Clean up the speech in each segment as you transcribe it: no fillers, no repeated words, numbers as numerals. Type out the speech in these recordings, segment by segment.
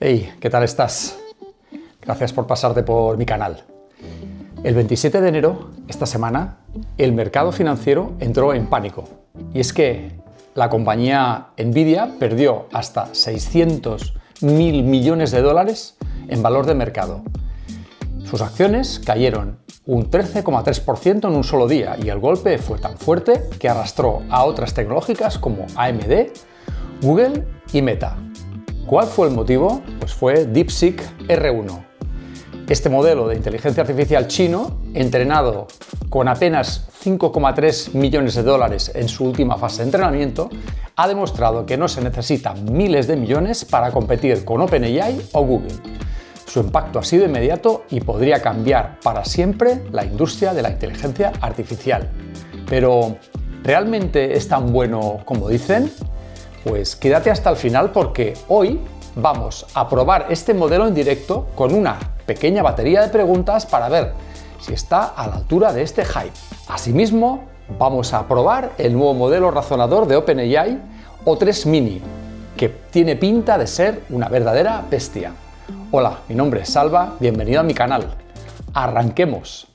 Hey, ¿qué tal estás? Gracias por pasarte por mi canal. El 27 de enero, esta semana, el mercado financiero entró en pánico. Y es que la compañía Nvidia perdió hasta 600.000 millones de dólares en valor de mercado. Sus acciones cayeron un 13,3% en un solo día y el golpe fue tan fuerte que arrastró a otras tecnológicas como AMD, Google y Meta. ¿Cuál fue el motivo? Pues fue DeepSeek R1. Este modelo de inteligencia artificial chino, entrenado con apenas 5,3 millones de dólares en su última fase de entrenamiento, ha demostrado que no se necesitan miles de millones para competir con OpenAI o Google. Su impacto ha sido inmediato y podría cambiar para siempre la industria de la inteligencia artificial. Pero, ¿realmente es tan bueno como dicen? Pues quédate hasta el final porque hoy vamos a probar este modelo en directo con una pequeña batería de preguntas para ver si está a la altura de este hype. Asimismo, vamos a probar el nuevo modelo razonador de OpenAI O3 Mini, que tiene pinta de ser una verdadera bestia. Hola, mi nombre es Salva, bienvenido a mi canal. ¡Arranquemos!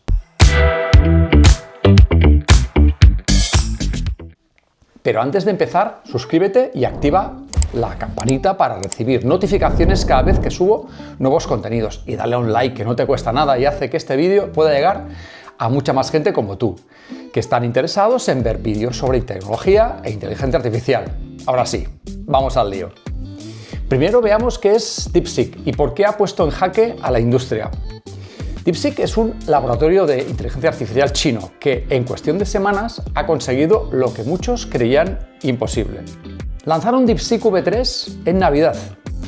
Pero antes de empezar, suscríbete y activa la campanita para recibir notificaciones cada vez que subo nuevos contenidos. Y dale a un like que no te cuesta nada y hace que este vídeo pueda llegar a mucha más gente como tú, que están interesados en ver vídeos sobre tecnología e inteligencia artificial. Ahora sí, vamos al lío. Primero veamos qué es DeepSeek y por qué ha puesto en jaque a la industria. DeepSeek es un laboratorio de inteligencia artificial chino que en cuestión de semanas ha conseguido lo que muchos creían imposible. Lanzaron DeepSeek V3 en Navidad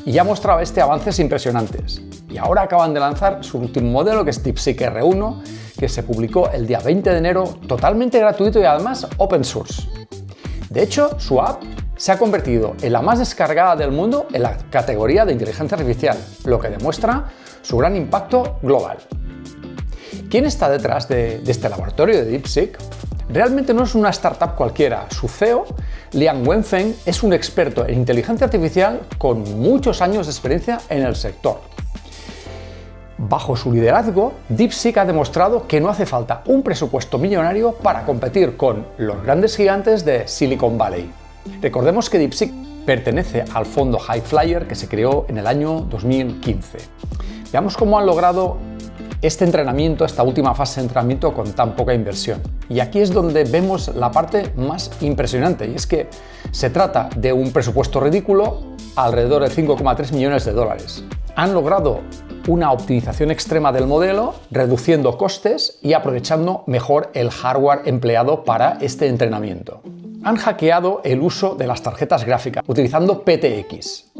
y ya mostraba avances impresionantes. Y ahora acaban de lanzar su último modelo, que es DeepSeek R1, que se publicó el día 20 de enero, totalmente gratuito y además open source. De hecho, su app se ha convertido en la más descargada del mundo en la categoría de inteligencia artificial, lo que demuestra su gran impacto global. ¿Quién está detrás de este laboratorio de DeepSeek? Realmente no es una startup cualquiera. Su CEO, Liang Wenfeng, es un experto en inteligencia artificial con muchos años de experiencia en el sector. Bajo su liderazgo, DeepSeek ha demostrado que no hace falta un presupuesto millonario para competir con los grandes gigantes de Silicon Valley. Recordemos que DeepSeek pertenece al fondo Highflyer que se creó en el año 2015. Veamos cómo han logrado este entrenamiento, esta última fase de entrenamiento con tan poca inversión. Y aquí es donde vemos la parte más impresionante, y es que se trata de un presupuesto ridículo, alrededor de 5,3 millones de dólares. Han logrado una optimización extrema del modelo, reduciendo costes y aprovechando mejor el hardware empleado para este entrenamiento. Han hackeado el uso de las tarjetas gráficas utilizando PTX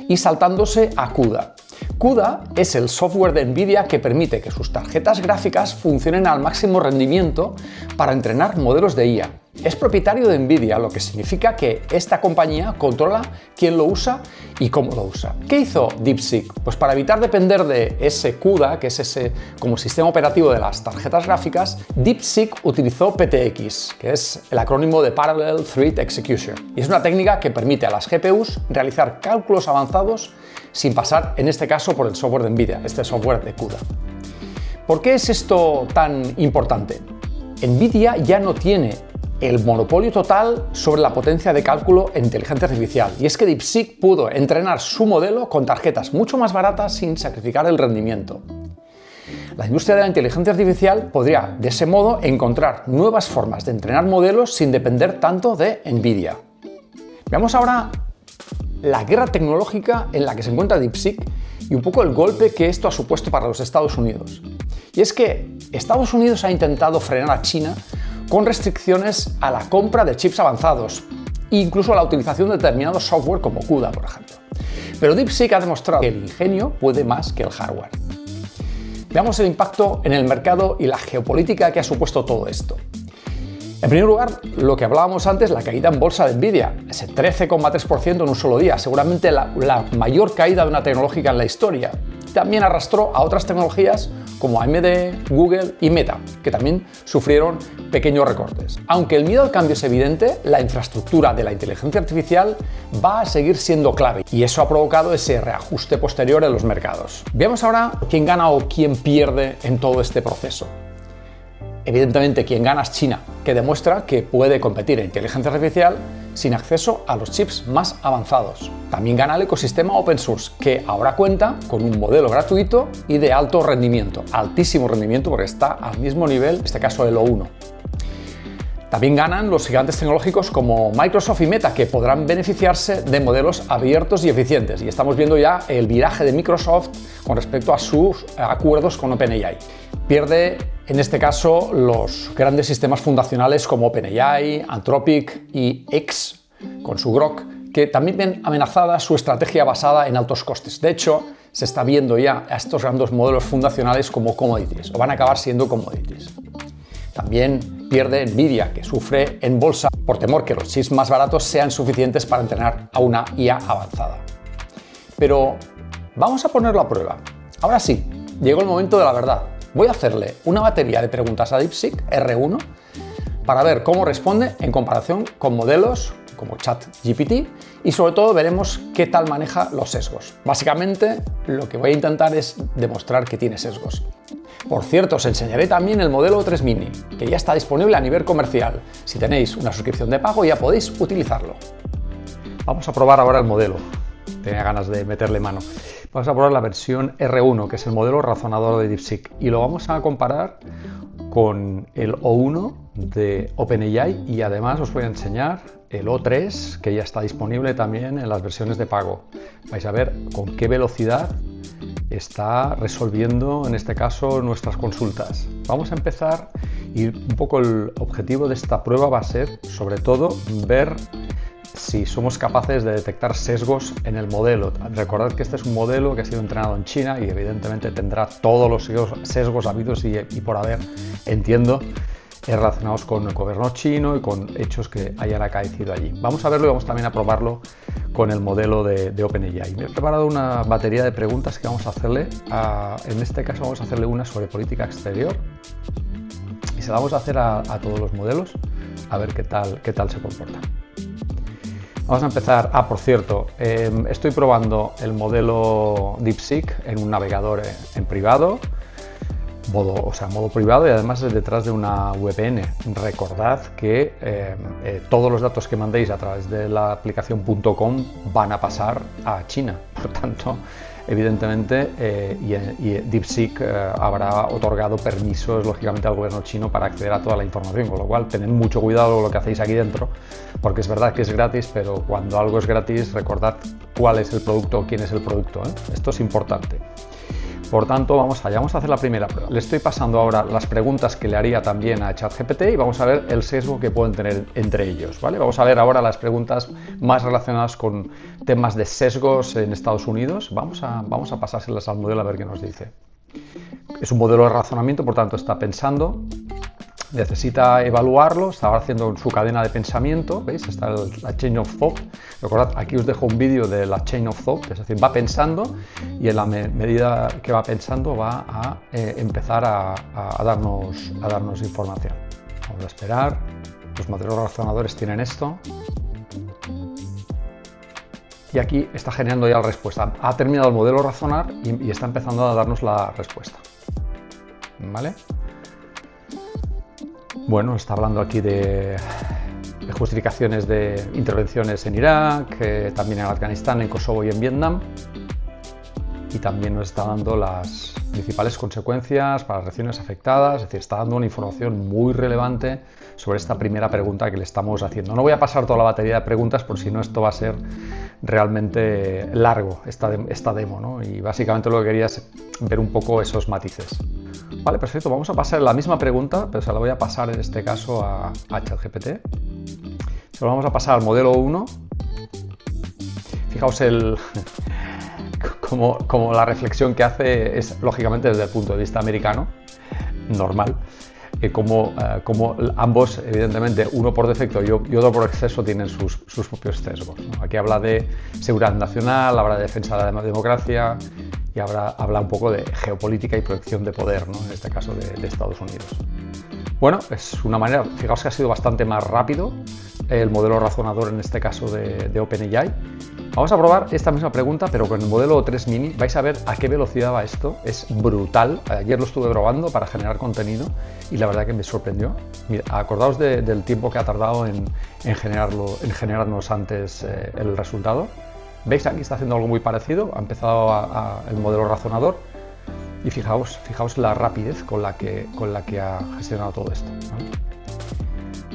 y saltándose a CUDA. CUDA es el software de Nvidia que permite que sus tarjetas gráficas funcionen al máximo rendimiento para entrenar modelos de IA. Es propietario de Nvidia, lo que significa que esta compañía controla quién lo usa y cómo lo usa. ¿Qué hizo DeepSeek? Pues para evitar depender de ese CUDA, que es ese como sistema operativo de las tarjetas gráficas, DeepSeek utilizó PTX, que es el acrónimo de Parallel Thread Execution. Y es una técnica que permite a las GPUs realizar cálculos avanzados sin pasar, en este caso, por el software de Nvidia, este software de CUDA. ¿Por qué es esto tan importante? Nvidia ya no tiene el monopolio total sobre la potencia de cálculo en inteligencia artificial. Y es que DeepSeek pudo entrenar su modelo con tarjetas mucho más baratas sin sacrificar el rendimiento. La industria de la inteligencia artificial podría, de ese modo, encontrar nuevas formas de entrenar modelos sin depender tanto de Nvidia. Veamos ahora la guerra tecnológica en la que se encuentra DeepSeek y un poco el golpe que esto ha supuesto para los Estados Unidos. Y es que Estados Unidos ha intentado frenar a China con restricciones a la compra de chips avanzados e incluso a la utilización de determinados software como CUDA, por ejemplo. Pero DeepSeek ha demostrado que el ingenio puede más que el hardware. Veamos el impacto en el mercado y la geopolítica que ha supuesto todo esto. En primer lugar, lo que hablábamos antes, la caída en bolsa de Nvidia, ese 13,3% en un solo día, seguramente la mayor caída de una tecnológica en la historia. También arrastró a otras tecnologías como AMD, Google y Meta, que también sufrieron pequeños recortes. Aunque el miedo al cambio es evidente, la infraestructura de la inteligencia artificial va a seguir siendo clave y eso ha provocado ese reajuste posterior en los mercados. Veamos ahora quién gana o quién pierde en todo este proceso. Evidentemente, quien gana es China, que demuestra que puede competir en inteligencia artificial sin acceso a los chips más avanzados. También gana el ecosistema open source, que ahora cuenta con un modelo gratuito y de alto rendimiento, altísimo rendimiento porque está al mismo nivel, en este caso el O1. También ganan los gigantes tecnológicos como Microsoft y Meta, que podrán beneficiarse de modelos abiertos y eficientes. Y estamos viendo ya el viraje de Microsoft con respecto a sus acuerdos con OpenAI. Pierde, en este caso, los grandes sistemas fundacionales como OpenAI, Anthropic y X, con su Grok, que también ven amenazada su estrategia basada en altos costes. De hecho, se está viendo ya a estos grandes modelos fundacionales como commodities, o van a acabar siendo commodities. También pierde Nvidia, que sufre en bolsa por temor que los chips más baratos sean suficientes para entrenar a una IA avanzada. Pero vamos a ponerlo a prueba. Ahora sí, llegó el momento de la verdad. Voy a hacerle una batería de preguntas a DeepSeek R1 para ver cómo responde en comparación con modelos como ChatGPT y sobre todo veremos qué tal maneja los sesgos. Básicamente lo que voy a intentar es demostrar que tiene sesgos. Por cierto, os enseñaré también el modelo 3 Mini, que ya está disponible a nivel comercial. Si tenéis una suscripción de pago ya podéis utilizarlo. Vamos a probar ahora el modelo. Tenía ganas de meterle mano. Vamos a probar la versión R1, que es el modelo razonador de DeepSeek, y lo vamos a comparar con el O1 de OpenAI y además os voy a enseñar el O3, que ya está disponible también en las versiones de pago. Vais a ver con qué velocidad está resolviendo, en este caso, nuestras consultas. Vamos a empezar y un poco el objetivo de esta prueba va a ser, sobre todo, ver si somos capaces de detectar sesgos en el modelo. Recordad que este es un modelo que ha sido entrenado en China y evidentemente tendrá todos los sesgos habidos y por haber, entiendo, relacionados con el gobierno chino y con hechos que hayan acaecido allí. Vamos a verlo y vamos también a probarlo con el modelo de OpenAI. Me he preparado una batería de preguntas que vamos a hacerle. En este caso vamos a hacerle una sobre política exterior y se la vamos a hacer a todos los modelos a ver qué tal se comporta. Vamos a empezar. Por cierto, estoy probando el modelo DeepSeek en un navegador en privado, modo privado, y además es detrás de una VPN. Recordad que todos los datos que mandéis a través de la aplicación .com van a pasar a China. Por tanto, evidentemente, DeepSeek habrá otorgado permisos, lógicamente, al gobierno chino para acceder a toda la información, con lo cual tened mucho cuidado con lo que hacéis aquí dentro, porque es verdad que es gratis, pero cuando algo es gratis, recordad cuál es el producto o quién es el producto, ¿eh? Esto es importante. Por tanto, vamos allá, vamos a hacer la primera prueba. Le estoy pasando ahora las preguntas que le haría también a ChatGPT y vamos a ver el sesgo que pueden tener entre ellos, ¿vale? Vamos a ver ahora las preguntas más relacionadas con temas de sesgos en Estados Unidos. Vamos a pasárselas al modelo a ver qué nos dice. Es un modelo de razonamiento, por tanto está pensando, necesita evaluarlo, está haciendo su cadena de pensamiento, ¿veis? Está la chain of thought. Recordad, aquí os dejo un vídeo de la chain of thought, es decir, va pensando y en la medida que va pensando va a empezar a darnos información. Vamos a esperar, los modelos razonadores tienen esto. Y aquí está generando ya la respuesta. Ha terminado el modelo razonar y está empezando a darnos la respuesta. ¿Vale? Bueno, está hablando aquí de justificaciones de intervenciones en Irak, también en Afganistán, en Kosovo y en Vietnam. Y también nos está dando las principales consecuencias para las regiones afectadas, es decir, está dando una información muy relevante sobre esta primera pregunta que le estamos haciendo. No voy a pasar toda la batería de preguntas, por si no esto va a ser realmente largo, esta demo, ¿no? Y básicamente lo que quería es ver un poco esos matices. Vale, perfecto, vamos a pasar la misma pregunta, pero se la voy a pasar en este caso a ChatGPT. Se lo vamos a pasar al modelo 1. Fijaos como la reflexión que hace es lógicamente desde el punto de vista americano, normal, como ambos, evidentemente, uno por defecto y otro por exceso, tienen sus propios sesgos, ¿no? Aquí habla de seguridad nacional, habla de defensa de la democracia y habla un poco de geopolítica y proyección de poder, ¿no? En este caso de Estados Unidos. Bueno, es una manera, fijaos que ha sido bastante más rápido el modelo razonador en este caso de OpenAI. Vamos a probar esta misma pregunta, pero con el modelo 3 Mini. Vais a ver a qué velocidad va esto. Es brutal. Ayer lo estuve probando para generar contenido y la verdad que me sorprendió. Mira, acordaos del tiempo que ha tardado en generarnos antes el resultado. ¿Veis? Aquí está haciendo algo muy parecido. Ha empezado el modelo razonador y fijaos la rapidez con la que ha gestionado todo esto, ¿vale?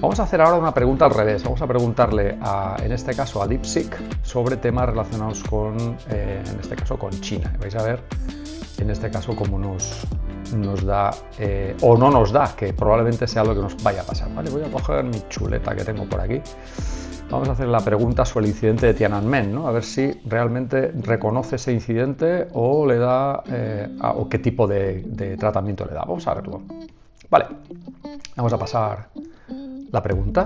Vamos a hacer ahora una pregunta al revés. Vamos a preguntarle, en este caso, a DeepSeek sobre temas relacionados con, en este caso, con China. Vais a ver, en este caso, cómo nos da, o no nos da, que probablemente sea lo que nos vaya a pasar. Vale, voy a coger mi chuleta que tengo por aquí. Vamos a hacer la pregunta sobre el incidente de Tiananmen, ¿no? A ver si realmente reconoce ese incidente o le da, o qué tipo de tratamiento le da. Vamos a verlo. Vale, vamos a pasar la pregunta.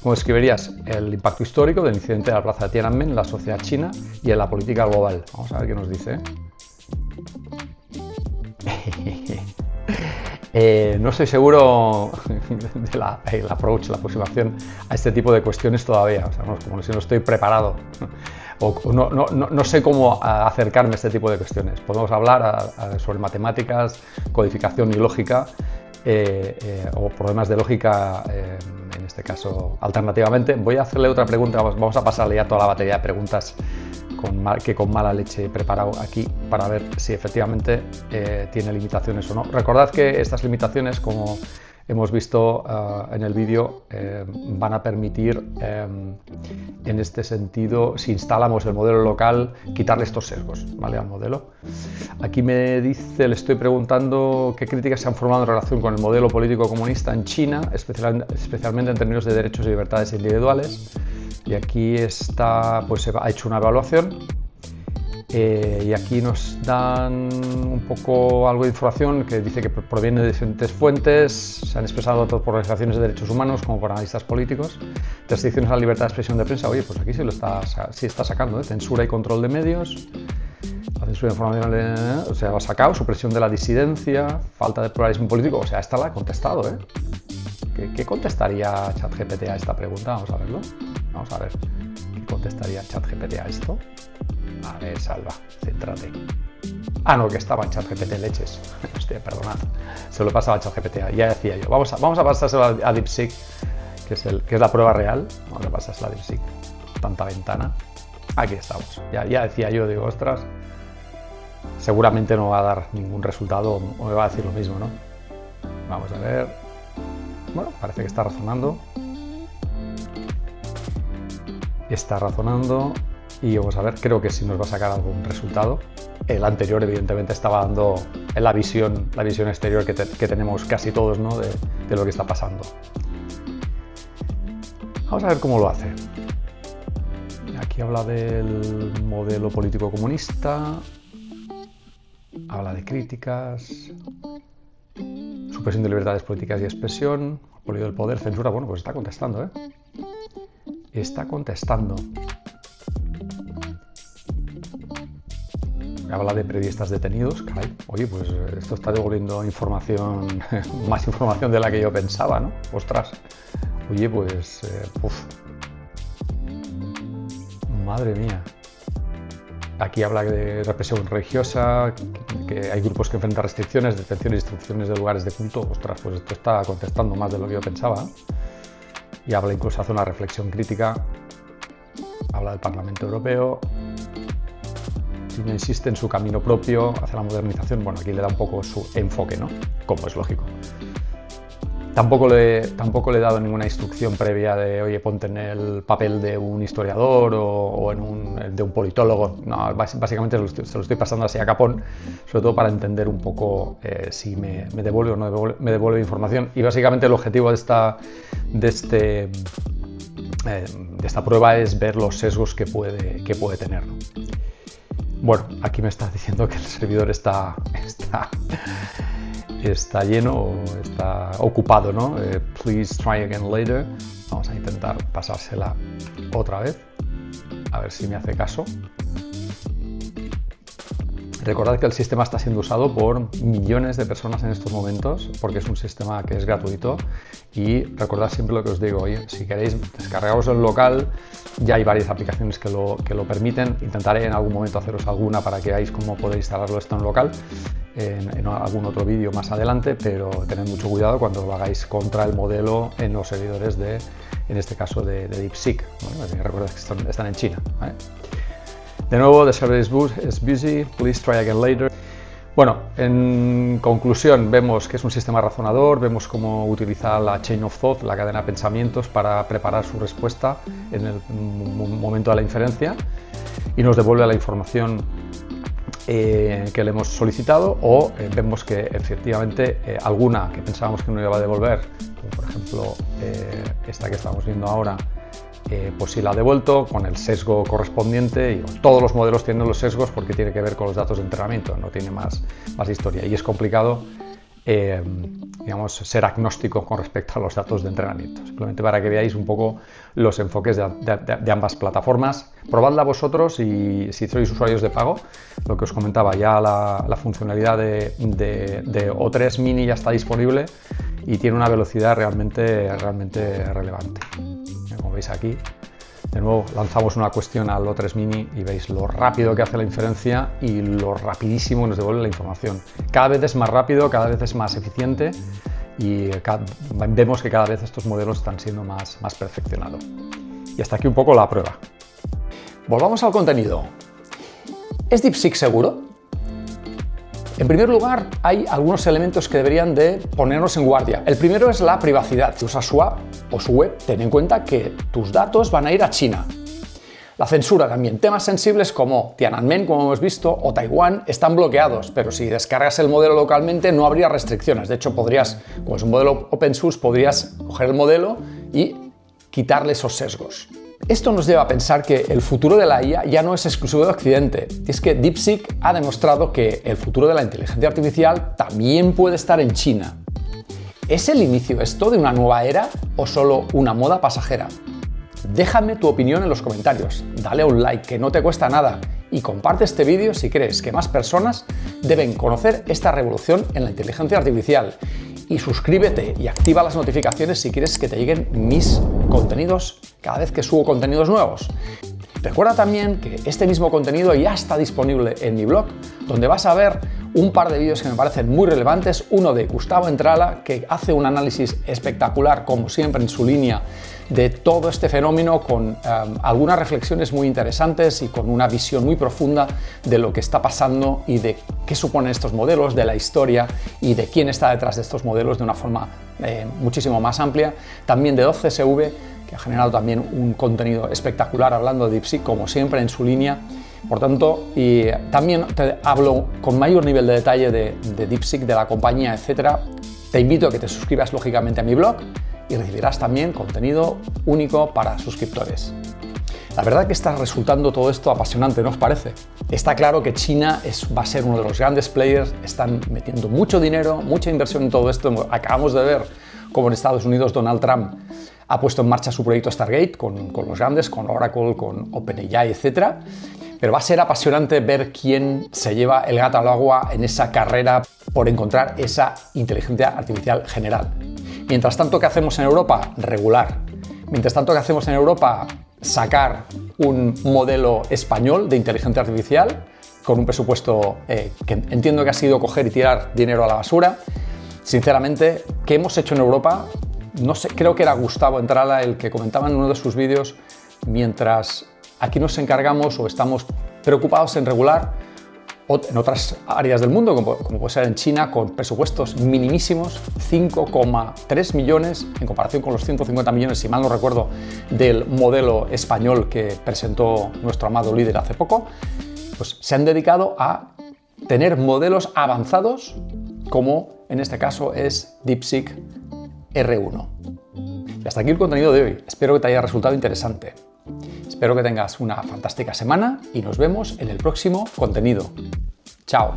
¿Cómo escribirías el impacto histórico del incidente de la plaza de Tiananmen en la sociedad china y en la política global? Vamos a ver qué nos dice. No estoy seguro del approach, la aproximación a este tipo de cuestiones todavía. O sea, como si no estoy preparado o no sé cómo acercarme a este tipo de cuestiones. Podemos hablar sobre matemáticas, codificación y lógica, o problemas de lógica, en este caso alternativamente. Voy a hacerle otra pregunta, vamos a pasarle ya toda la batería de preguntas que con mala leche he preparado aquí para ver si efectivamente tiene limitaciones o no. Recordad que estas limitaciones, como hemos visto en el vídeo, van a permitir, en este sentido, si instalamos el modelo local, quitarle estos sesgos, ¿vale?, al modelo. Aquí me dice, le estoy preguntando qué críticas se han formado en relación con el modelo político comunista en China, especialmente en términos de derechos y libertades individuales. Y aquí está, pues se ha hecho una evaluación. Y aquí nos dan un poco algo de información que dice que proviene de diferentes fuentes, se han expresado tanto por organizaciones de derechos humanos como por analistas políticos. Restricciones a la libertad de expresión de prensa, oye, pues aquí sí está sacando, censura y control de medios, la censura de información, o sea, lo ha sacado, supresión de la disidencia, falta de pluralismo político, o sea, esta la ha contestado, ¿eh? ¿Qué contestaría ChatGPT a esta pregunta? Vamos a verlo. Vamos a ver qué contestaría ChatGPT a esto. A ver, Salva, céntrate. Ah, no, que estaba en ChatGPT, leches. Hostia, perdonad. Se lo pasaba a ChatGPT, ya decía yo. Vamos a pasárselo a DeepSeek, que es la prueba real. Vamos a pasárselo a DeepSeek. Tanta ventana. Aquí estamos. Ya decía yo, digo, ostras, seguramente no va a dar ningún resultado o me va a decir lo mismo, ¿no? Vamos a ver. Bueno, parece que está razonando. Está razonando. Y vamos a ver, creo que sí nos va a sacar algún resultado. El anterior, evidentemente, estaba dando la visión exterior que tenemos casi todos, ¿no?, de lo que está pasando. Vamos a ver cómo lo hace. Aquí habla del modelo político comunista, habla de críticas, supresión de libertades políticas y expresión, apoyo del poder, censura. Bueno, pues está contestando, ¿eh? Está contestando. Habla de periodistas detenidos, caray. Oye, pues esto está devolviendo información, más información de la que yo pensaba, ¿no? Ostras. Oye, pues, madre mía. Aquí habla de represión religiosa, que hay grupos que enfrentan restricciones, detenciones y destrucciones de lugares de culto. Ostras, pues esto está contestando más de lo que yo pensaba. Y habla incluso, hace una reflexión crítica. Habla del Parlamento Europeo. China insiste en su camino propio hacia la modernización. Bueno, aquí le da un poco su enfoque, ¿no? Como es lógico. Tampoco le he dado ninguna instrucción previa de, oye, ponte en el papel de un historiador o de un politólogo. No, básicamente se lo estoy pasando así a capón, sobre todo para entender un poco si me devuelve o no me devuelve información. Y básicamente el objetivo de esta prueba es ver los sesgos que puede tener, ¿no? Bueno, aquí me está diciendo que el servidor está lleno o está ocupado, ¿no? Please try again later. Vamos a intentar pasársela otra vez, a ver si me hace caso. Recordad que el sistema está siendo usado por millones de personas en estos momentos porque es un sistema que es gratuito y recordad siempre lo que os digo, oye, si queréis descargaros el local, ya hay varias aplicaciones que lo permiten. Intentaré en algún momento haceros alguna para que veáis cómo podéis instalarlo esto en local en algún otro vídeo más adelante, pero tened mucho cuidado cuando lo hagáis contra el modelo en los servidores en este caso de DeepSeek. ¿Vale? Recordad que están en China, ¿vale? De nuevo, the server is busy, please try again later. Bueno, en conclusión, vemos que es un sistema razonador, vemos cómo utiliza la chain of thought, la cadena de pensamientos, para preparar su respuesta en el momento de la inferencia y nos devuelve la información que le hemos solicitado, o vemos que efectivamente alguna que pensábamos que no iba a devolver, como por ejemplo esta que estamos viendo ahora, pues sí la ha devuelto con el sesgo correspondiente. Y todos los modelos tienen los sesgos porque tiene que ver con los datos de entrenamiento, no tiene más historia, y es complicado digamos, ser agnóstico con respecto a los datos de entrenamiento. Simplemente para que veáis un poco los enfoques de ambas plataformas. Probadla vosotros, y si sois usuarios de pago, lo que os comentaba, ya la funcionalidad de O3 Mini ya está disponible y tiene una velocidad realmente relevante. Como veis aquí, de nuevo lanzamos una cuestión al O3 Mini y veis lo rápido que hace la inferencia y lo rapidísimo que nos devuelve la información. Cada vez es más rápido, cada vez es más eficiente y vemos que cada vez estos modelos están siendo más perfeccionados. Y hasta aquí un poco la prueba. Volvamos al contenido. ¿Es DeepSeek seguro? En primer lugar, hay algunos elementos que deberían de ponernos en guardia. El primero es la privacidad. Si usas su app o su web, ten en cuenta que tus datos van a ir a China. La censura también. Temas sensibles como Tiananmen, como hemos visto, o Taiwán están bloqueados, pero si descargas el modelo localmente no habría restricciones. De hecho, podrías, como es un modelo open source, podrías coger el modelo y quitarle esos sesgos. Esto nos lleva a pensar que el futuro de la IA ya no es exclusivo de Occidente, y es que DeepSeek ha demostrado que el futuro de la inteligencia artificial también puede estar en China. ¿Es el inicio esto de una nueva era o solo una moda pasajera? Déjame tu opinión en los comentarios, dale a un like que no te cuesta nada y comparte este vídeo si crees que más personas deben conocer esta revolución en la inteligencia artificial. Y suscríbete y activa las notificaciones si quieres que te lleguen mis contenidos cada vez que subo contenidos nuevos. Recuerda también que este mismo contenido ya está disponible en mi blog, donde vas a ver un par de vídeos que me parecen muy relevantes. Uno de Gustavo Entrala, que hace un análisis espectacular, como siempre en su línea, de todo este fenómeno, con algunas reflexiones muy interesantes y con una visión muy profunda de lo que está pasando y de qué suponen estos modelos, de la historia y de quién está detrás de estos modelos de una forma muchísimo más amplia. También de 12SV, que ha generado también un contenido espectacular hablando de DeepSeek, como siempre en su línea. Por tanto, y también te hablo con mayor nivel de detalle de DeepSeek, de la compañía, etcétera. Te invito a que te suscribas lógicamente a mi blog y recibirás también contenido único para suscriptores. La verdad que está resultando todo esto apasionante, ¿no os parece? Está claro que China va a ser uno de los grandes players, están metiendo mucho dinero, mucha inversión en todo esto. Acabamos de ver cómo en Estados Unidos Donald Trump ha puesto en marcha su proyecto Stargate con los grandes, con Oracle, con OpenAI, etc. Pero va a ser apasionante ver quién se lleva el gato al agua en esa carrera por encontrar esa inteligencia artificial general. Mientras tanto, ¿qué hacemos en Europa? Regular. Mientras tanto, ¿qué hacemos en Europa? Sacar un modelo español de inteligencia artificial con un presupuesto que entiendo que ha sido coger y tirar dinero a la basura. Sinceramente, ¿qué hemos hecho en Europa? No sé, creo que era Gustavo Entrala el que comentaba en uno de sus vídeos, mientras aquí nos encargamos o estamos preocupados en regular en otras áreas del mundo, como puede ser en China, con presupuestos minimísimos, 5,3 millones en comparación con los 150 millones, si mal no recuerdo, del modelo español que presentó nuestro amado líder hace poco, pues se han dedicado a tener modelos avanzados, como en este caso es DeepSeek R1. Y hasta aquí el contenido de hoy. Espero que te haya resultado interesante. Espero que tengas una fantástica semana y nos vemos en el próximo contenido. ¡Chao!